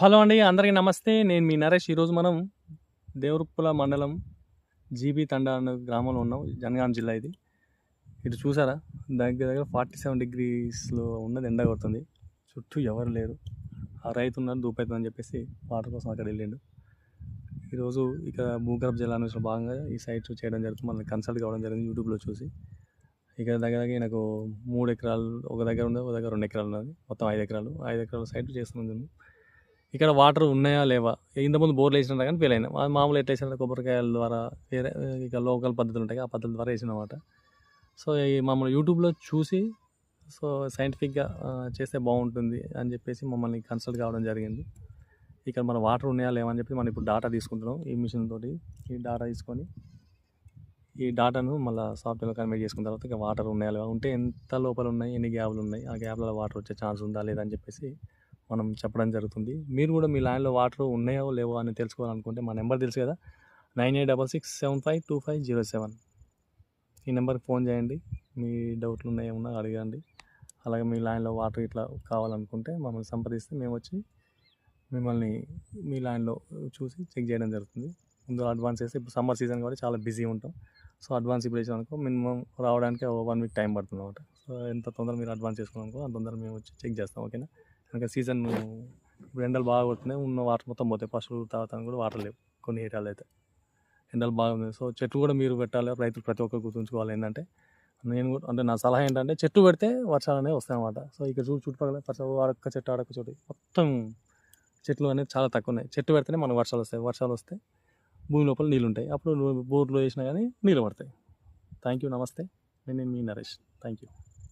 Hello అండి. అందరికీ నమస్తే. నేను మీ నరేష్. ఈరోజు మనం దేవరుప్పల మండలం జీబీ తండా అనే గ్రామంలో ఉన్నాం. జనగాం జిల్లా ఇది. ఇటు చూసారా, దగ్గర దగ్గర 47 డిగ్రీస్లో ఉన్నది, ఎండ కొడుతుంది. చుట్టూ ఎవరు లేరు. ఆ రైతు ఉన్నాడు, దూపైతుందని చెప్పేసి వాటర్ కోసం అక్కడ వెళ్ళిండు. ఈరోజు ఇక భూగర్భ జలాన్వేషణలో భాగంగా ఈ సైట్ చేయడం జరుగుతుంది. మనల్ని కన్సల్ట్ కావడం జరిగింది యూట్యూబ్లో చూసి. ఇక్కడ దగ్గర దగ్గర నాకు 3 ఎకరాలు ఒక దగ్గర ఉంది, ఒక దగ్గర 2 ఎకరాలు ఉన్నది. మొత్తం 5 ఎకరాలు. 5 ఎకరాల సైట్ చేస్తున్నాను. ఇక్కడ వాటర్ ఉన్నాయా లేవా, ఇంతకుముందు బోర్లు వేసినా కానీ ఫెయిల్ అయినా. మామూలు ఎట్లా వేసినా కొబ్బరికాయల ద్వారా, వేరే ఇక లోకల్ పద్ధతులు ఉంటాయి, ఆ పద్ధతుల ద్వారా వేసినమాట. సో ఈ మమ్మల్ని యూట్యూబ్లో చూసి సో సైంటిఫిక్గా చేస్తే బాగుంటుంది అని చెప్పేసి మమ్మల్ని కన్సల్ట్ కావడం జరిగింది. ఇక్కడ మన వాటర్ ఉన్నాయా లేవా అని చెప్పి మనం ఇప్పుడు డాటా తీసుకుంటున్నాం. ఈ మిషన్ తోటి ఈ డాటా తీసుకొని ఈ డాటాను మళ్ళీ సాఫ్ట్వేర్లో కన్వర్ట్ చేసుకున్న తర్వాత ఇక వాటర్ ఉన్నాయా లేవా, ఉంటే ఎంత లోపల ఉన్నాయి, ఎన్ని గ్యాప్లు ఉన్నాయి, ఆ గ్యాప్లలో వాటర్ వచ్చే ఛాన్స్ ఉందా లేదా అని చెప్పేసి మనం చెప్పడం జరుగుతుంది. మీరు కూడా మీ ల్యాండ్లో వాటర్ ఉన్నాయో లేవో అని తెలుసుకోవాలనుకుంటే మా నెంబర్ తెలుసు కదా, 9866752507. ఈ నెంబర్కి ఫోన్ చేయండి. మీ డౌట్లు ఉన్నాయో ఏమన్నా అడగండి. అలాగే మీ ల్యాండ్లో వాటర్ ఇట్లా కావాలనుకుంటే మమ్మల్ని సంప్రదిస్తే మేము వచ్చి మిమ్మల్ని మీ ల్యాండ్లో చూసి చెక్ చేయడం జరుగుతుంది. ముందు అడ్వాన్స్ చేస్తే ఇప్పుడు సమ్మర్ సీజన్ కాబట్టి చాలా బిజీ ఉంటాం. సో అడ్వాన్స్ ఇప్పుడు వేసామనుకో మినిమం రావడానికి 1 వీక్ టైం పడుతుంది అనమాట. సో ఎంత తొందర మీరు అడ్వాన్స్ చేసుకోవాలనుకో అంత తొందర మేము వచ్చి చెక్ చేస్తాం. ఓకేనా? ఇంకా సీజన్ ఇప్పుడు ఎండలు బాగా కొడుతున్నాయి, ఉన్న వాటర్ మొత్తం పోతాయి. పశువులు తాగుతానికి కూడా వాటర్ లేవు కొన్ని ఏరియాలో అయితే. ఎండలు బాగున్నాయి. సో చెట్టు కూడా మీరు పెట్టాలి. రైతులు ప్రతి ఒక్కరు గుర్తుంచుకోవాలి. ఏంటంటే నేను కూడా అంటే నా సలహా ఏంటంటే చెట్టు పెడితే వర్షాలు అనేవి వస్తాయి అన్నమాట. సో ఇక్కడ చుట్టుపక్కల అడక్క చెట్టు అడక్క చోటు మొత్తం చెట్లు అనేది చాలా తక్కువ ఉన్నాయి. చెట్టు పెడితేనే మనకు వర్షాలు వస్తాయి. వర్షాలు వస్తే భూమి లోపల నీళ్ళు ఉంటాయి. అప్పుడు బోర్లో వేసినా కానీ నీళ్ళు పడతాయి. Thank you. నమస్తే. నేను మీ నరేష్. Thank you.